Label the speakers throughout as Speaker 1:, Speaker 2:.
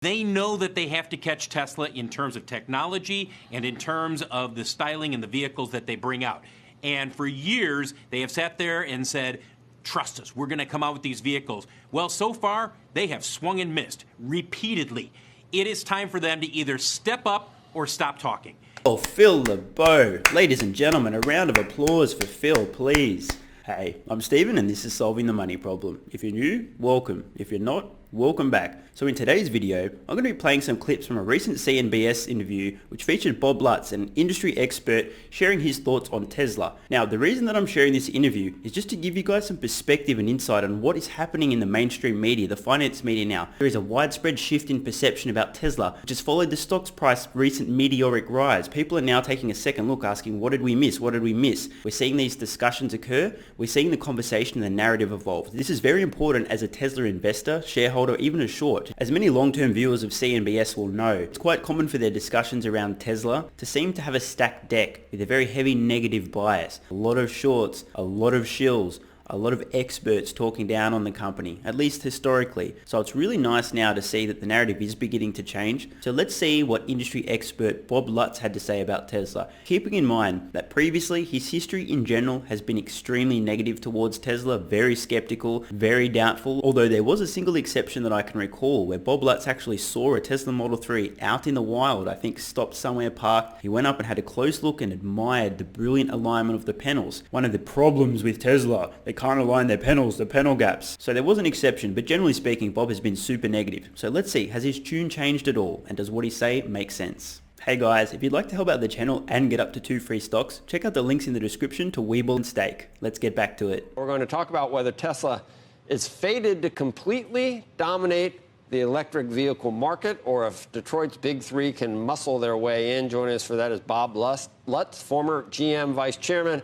Speaker 1: They know that they have to catch Tesla in terms of technology and in terms of the styling and the vehicles that they bring out. And for years, they have sat there and said, trust us, we're going to come out with these vehicles. Well, so far, they have swung and missed repeatedly. It is time for them to either step up or stop talking.
Speaker 2: Oh, Phil Lebeau. Ladies and gentlemen, a round of applause for Phil, please. Hey, I'm Stephen and this is Solving the Money Problem. If you're new, welcome. If you're not, welcome back. So in today's video, I'm going to be playing some clips from a recent CNBC interview which featured Bob Lutz, an industry expert, sharing his thoughts on Tesla. Now, the reason that I'm sharing this interview is just to give you guys some perspective and insight on what is happening in the mainstream media, the finance media now. There is a widespread shift in perception about Tesla, which has followed the stock's price recent meteoric rise. People are now taking a second look, asking, what did we miss? What did we miss? We're seeing these discussions occur. We're seeing the conversation and the narrative evolve. This is very important as a Tesla investor, shareholder, or even a short. As many long-term viewers of CNBC will know, it's quite common for their discussions around Tesla to seem to have a stacked deck with a very heavy negative bias. A lot of shorts, a lot of shills, a lot of experts talking down on the company, at least historically. So it's really nice now to see that the narrative is beginning to change. So let's see what industry expert Bob Lutz had to say about Tesla. Keeping in mind that previously his history in general has been extremely negative towards Tesla, very skeptical, very doubtful, although there was a single exception that I can recall where Bob Lutz actually saw a Tesla Model 3 out in the wild, I think stopped somewhere parked. He went up and had a close look and admired the brilliant alignment of the panels. One of the problems with Tesla, they can't align their panels, the panel gaps. So there was an exception, but generally speaking, Bob has been super negative. So let's see, has his tune changed at all? And does what he say make sense? Hey guys, if you'd like to help out the channel and get up to 2 free stocks, check out the links in the description to WeBull and Stake. Let's get back to it.
Speaker 3: We're going to talk about whether Tesla is fated to completely dominate the electric vehicle market, or if Detroit's big three can muscle their way in. Joining us for that is Bob Lutz, former GM vice chairman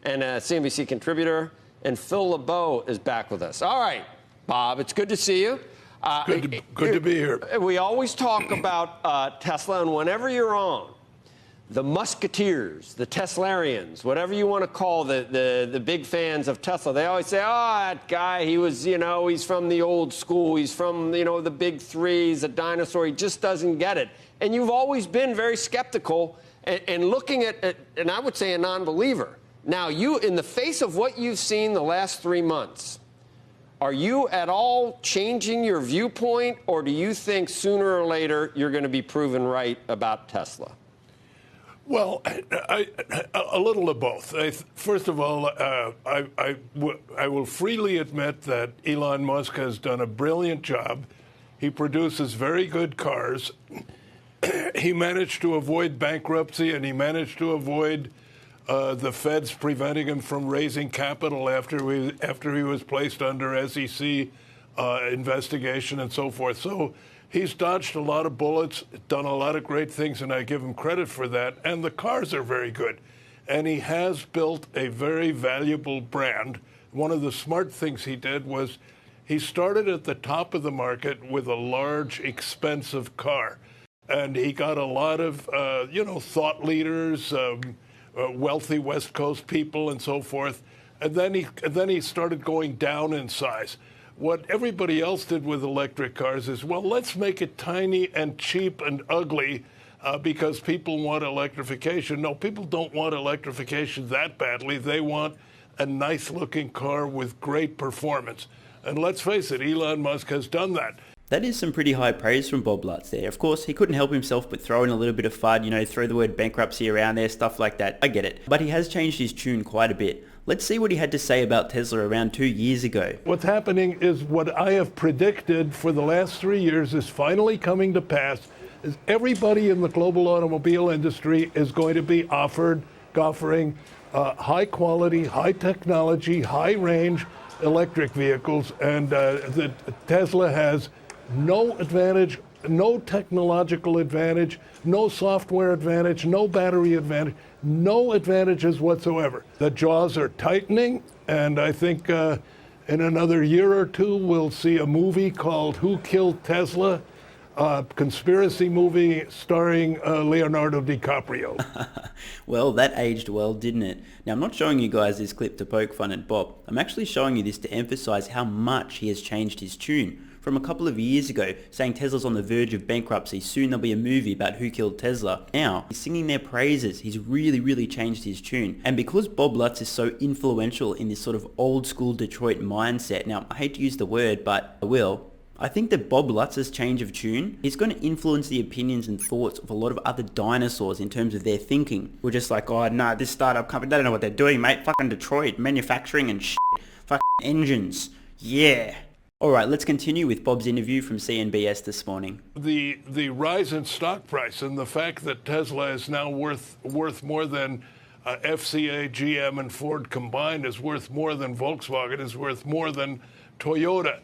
Speaker 3: and a CNBC contributor. And Phil Lebeau is back with us. All right, Bob, it's good to see you.
Speaker 4: Good to be here.
Speaker 3: We always talk about Tesla, and whenever you're on, the Musketeers, the Teslarians, whatever you want to call the big fans of Tesla, they always say, oh, that guy, he was, he's from the old school. He's from, the big three. He's a dinosaur. He just doesn't get it. And you've always been very skeptical and looking at, and I would say a non-believer. Now, you, in the face of what you've seen the last 3 months, are you at all changing your viewpoint, or do you think sooner or later you're going to be proven right about Tesla?
Speaker 4: Well, a little of both. First of all, I will freely admit that Elon Musk has done a brilliant job. He produces very good cars. He managed to avoid bankruptcy, and he managed to avoid the feds preventing him from raising capital after he was placed under SEC investigation and so forth. So he's dodged a lot of bullets, done a lot of great things, and I give him credit for that. And the cars are very good. And he has built a very valuable brand. One of the smart things he did was he started at the top of the market with a large, expensive car. And he got a lot of, thought leaders, wealthy West Coast people and so forth, and then he started going down in size. What everybody else did with electric cars is, well, let's make it tiny and cheap and ugly because people want electrification. No, people don't want electrification that badly. They want a nice-looking car with great performance. And let's face it, Elon Musk has done that.
Speaker 2: That is some pretty high praise from Bob Lutz there. Of course, he couldn't help himself but throw in a little bit of FUD, throw the word bankruptcy around there, stuff like that. I get it. But he has changed his tune quite a bit. Let's see what he had to say about Tesla around 2 years ago.
Speaker 4: What's happening is what I have predicted for the last 3 years is finally coming to pass. Is everybody in the global automobile industry is going to be offering high quality, high technology, high range electric vehicles. And the Tesla has no advantage, no technological advantage, no software advantage, no battery advantage, no advantages whatsoever. The jaws are tightening, and I think in another year or two we'll see a movie called Who Killed Tesla? Conspiracy movie starring Leonardo DiCaprio.
Speaker 2: Well, that aged well, didn't it? Now, I'm not showing you guys this clip to poke fun at Bob. I'm actually showing you this to emphasize how much he has changed his tune. from a couple of years ago saying Tesla's on the verge of bankruptcy, soon there'll be a movie about who killed Tesla. Now, he's singing their praises. He's really changed his tune. And because Bob Lutz is so influential in this sort of old school Detroit mindset, now I hate to use the word, but I will. I think that Bob Lutz's change of tune is going to influence the opinions and thoughts of a lot of other dinosaurs in terms of their thinking. We're just like, oh no, this startup company, they don't know what they're doing, mate. Fucking Detroit, manufacturing and shit. Fucking engines. Yeah. Alright, let's continue with Bob's interview from CNBS this morning.
Speaker 4: The rise in stock price and the fact that Tesla is now worth more than FCA, GM, and Ford combined, is worth more than Volkswagen, is worth more than Toyota,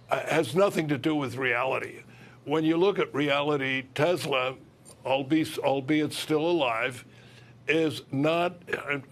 Speaker 4: has nothing to do with reality. When you look at reality, Tesla, albeit still alive, is not,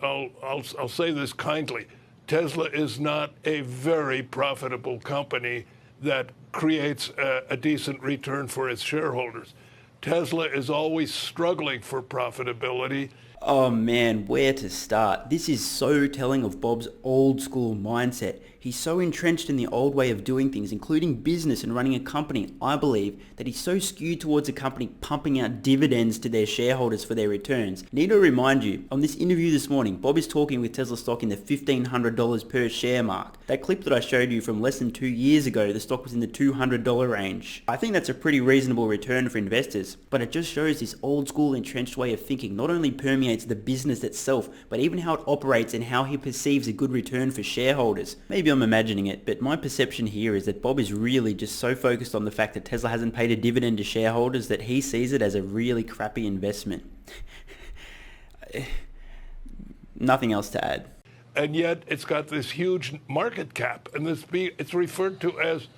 Speaker 4: I'll say this kindly, Tesla is not a very profitable company that creates a decent return for its shareholders. Tesla is always struggling for profitability.
Speaker 2: Oh man, where to start? This is so telling of Bob's old school mindset. He's so entrenched in the old way of doing things, including business and running a company, I believe, that he's so skewed towards a company pumping out dividends to their shareholders for their returns. Need to remind you, on this interview this morning, Bob is talking with Tesla stock in the $1,500 per share mark. That clip that I showed you from less than 2 years ago, the stock was in the $200 range. I think that's a pretty reasonable return for investors, but it just shows this old school entrenched way of thinking not only permeates the business itself, but even how it operates and how he perceives a good return for shareholders. Maybe I'm imagining it, but my perception here is that Bob is really just so focused on the fact that Tesla hasn't paid a dividend to shareholders that he sees it as a really crappy investment. Nothing else to add.
Speaker 4: And yet it's got this huge market cap, and it's referred to as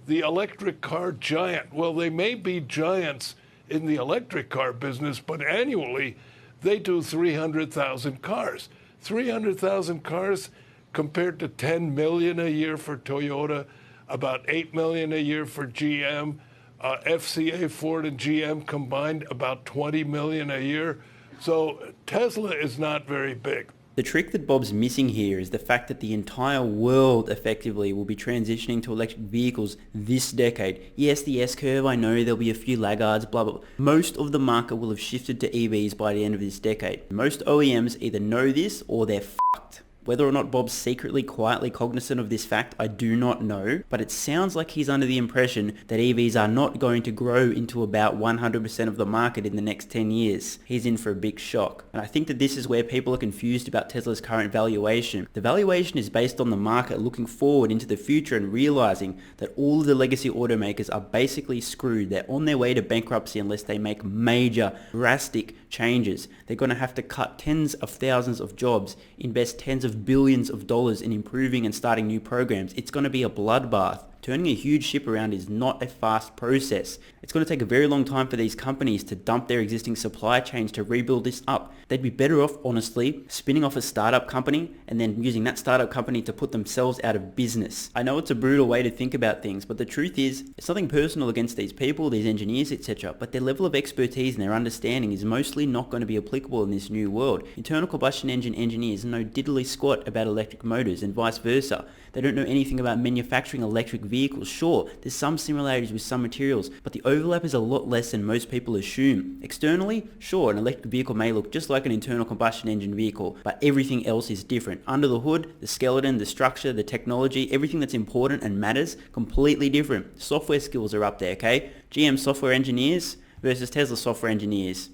Speaker 4: the electric car giant. Well, they may be giants in the electric car business, but annually they do 300,000 cars. 300,000 cars compared to 10 million a year for Toyota, about 8 million a year for GM, FCA, Ford, and GM combined about 20 million a year. So Tesla is not very big.
Speaker 2: The trick that Bob's missing here is the fact that the entire world effectively will be transitioning to electric vehicles this decade. Yes, the S-curve, I know there'll be a few laggards, blah, blah. Most of the market will have shifted to EVs by the end of this decade. Most OEMs either know this or they're fucked. Whether or not Bob's secretly, quietly cognizant of this fact, I do not know, but it sounds like he's under the impression that EVs are not going to grow into about 100% of the market in the next 10 years. He's in for a big shock. And I think that this is where people are confused about Tesla's current valuation. The valuation is based on the market looking forward into the future and realizing that all of the legacy automakers are basically screwed. They're on their way to bankruptcy unless they make major, drastic changes. They're going to have to cut tens of thousands of jobs, invest tens of billions of dollars in improving and starting new programs. It's going to be a bloodbath. Turning a huge ship around is not a fast process. It's going to take a very long time for these companies to dump their existing supply chains to rebuild this up. They'd be better off, honestly, spinning off a startup company and then using that startup company to put themselves out of business. I know it's a brutal way to think about things, but the truth is, it's nothing personal against these people, these engineers, etc., but their level of expertise and their understanding is mostly not going to be applicable in this new world. Internal combustion engine engineers know diddly squat about electric motors and vice versa. They don't know anything about manufacturing electric vehicles. Sure, there's some similarities with some materials, but the overlap is a lot less than most people assume. Externally, sure, an electric vehicle may look just like an internal combustion engine vehicle, but everything else is different. Under the hood, the skeleton, the structure, the technology, everything that's important and matters, completely different. Software skills are up there, okay? GM software engineers versus Tesla software engineers.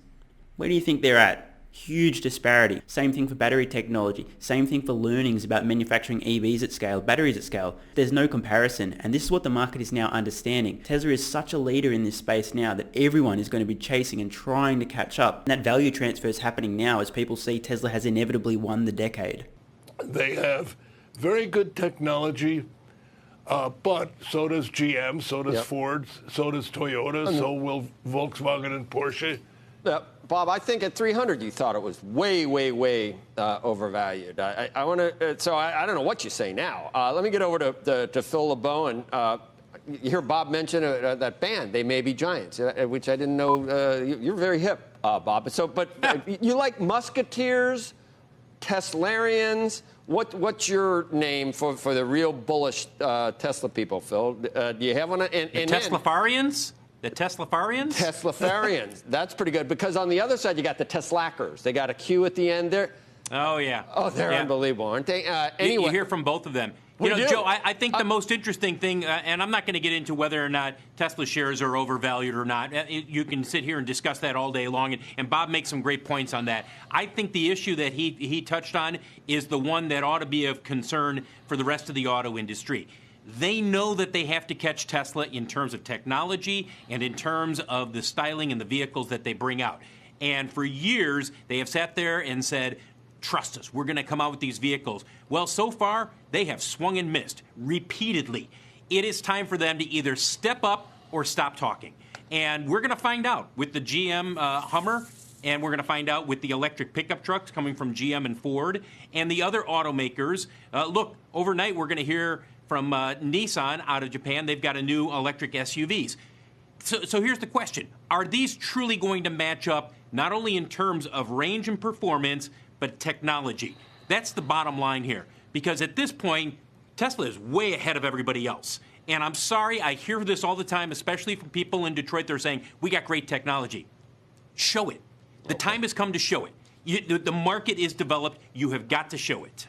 Speaker 2: Where do you think they're at? Huge disparity. Same thing for battery technology. Same thing for learnings about manufacturing EVs at scale, batteries at scale. There's no comparison, and this is what the market is now understanding. Tesla is such a leader in this space now that everyone is going to be chasing and trying to catch up. And that value transfer is happening now as people see Tesla has inevitably won the decade.
Speaker 4: They have very good technology, but so does GM, so does Ford, so does Toyota, so will Volkswagen and Porsche.
Speaker 3: Bob, I think at 300 you thought it was way overvalued. I want to. So I don't know what you say now. Let me get over to Phil Lebeau, and you hear Bob mention that band. They may be giants, which I didn't know. You're very hip, Bob. So, but you like Musketeers, Teslarians. What's your name for the real bullish Tesla people, Phil? Do you have one?
Speaker 1: The Teslafarians? The Teslafarians?
Speaker 3: Teslafarians. That's pretty good, because on the other side, you got the Teslackers. They got a Q at the end there.
Speaker 1: Oh, yeah.
Speaker 3: Oh, they're unbelievable, aren't they? Anyway.
Speaker 1: You hear from both of them. Joe, I think the most interesting thing, and I'm not going to get into whether or not Tesla shares are overvalued or not. You can sit here and discuss that all day long, and Bob makes some great points on that. I think the issue that he touched on is the one that ought to be of concern for the rest of the auto industry. They know that they have to catch Tesla in terms of technology and in terms of the styling and the vehicles that they bring out. And for years, they have sat there and said, trust us, we're going to come out with these vehicles. Well, so far, they have swung and missed repeatedly. It is time for them to either step up or stop talking. And we're going to find out with the GM Hummer, and we're going to find out with the electric pickup trucks coming from GM and Ford, and the other automakers. Look, overnight, we're going to hear from Nissan out of Japan. They've got a new electric SUVs. So here's the question. Are these truly going to match up not only in terms of range and performance, but technology? That's the bottom line here. Because at this point, Tesla is way ahead of everybody else. And I'm sorry, I hear this all the time, especially from people in Detroit. They're saying, we got great technology. Show it. The time has come to show it. The market is developed. You have got to show it.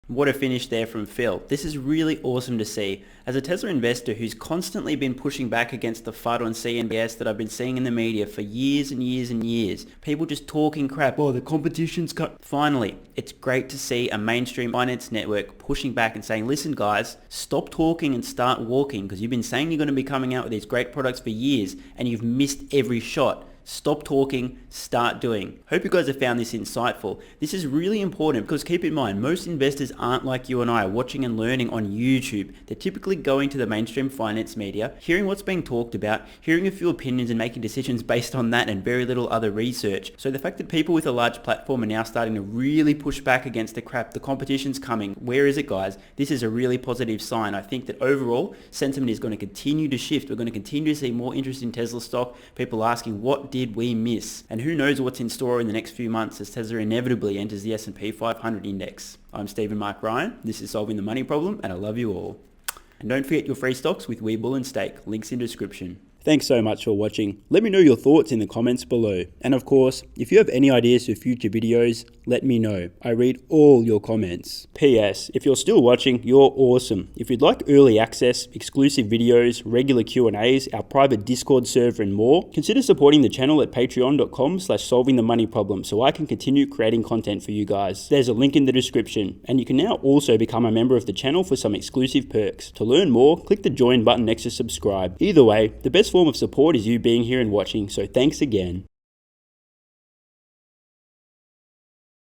Speaker 2: What a finish there from Phil. This is really awesome to see. As a Tesla investor who's constantly been pushing back against the FUD on CNBS that I've been seeing in the media for years and years and years, people just talking crap, oh, the competition's cut. Finally, it's great to see a mainstream finance network pushing back and saying, listen guys, stop talking and start walking, because you've been saying you're going to be coming out with these great products for years and you've missed every shot. Stop talking, start doing. Hope you guys have found this insightful. This is really important because keep in mind, most investors aren't like you and I watching and learning on YouTube. They're typically going to the mainstream finance media, hearing what's being talked about, hearing a few opinions and making decisions based on that and very little other research. So the fact that people with a large platform are now starting to really push back against the crap, the competition's coming, where is it guys? This is a really positive sign. I think that overall, sentiment is going to continue to shift. We're going to continue to see more interest in Tesla stock, people asking what did we miss? And who knows what's in store in the next few months as Tesla inevitably enters the S&P 500 index. I'm Stephen Mark Ryan, this is Solving the Money Problem, and I love you all. And don't forget your free stocks with WeBull and Stake, links in description. Thanks so much for watching. Let me know your thoughts in the comments below. And of course, if you have any ideas for future videos, let me know. I read all your comments. P.S. If you're still watching, you're awesome. If you'd like early access, exclusive videos, regular Q&As, our private Discord server and more, consider supporting the channel at patreon.com/solvingthemoneyproblem so I can continue creating content for you guys. There's a link in the description. And you can now also become a member of the channel for some exclusive perks. To learn more, click the join button next to subscribe. Either way, the best form of support is you being here and watching, so thanks again.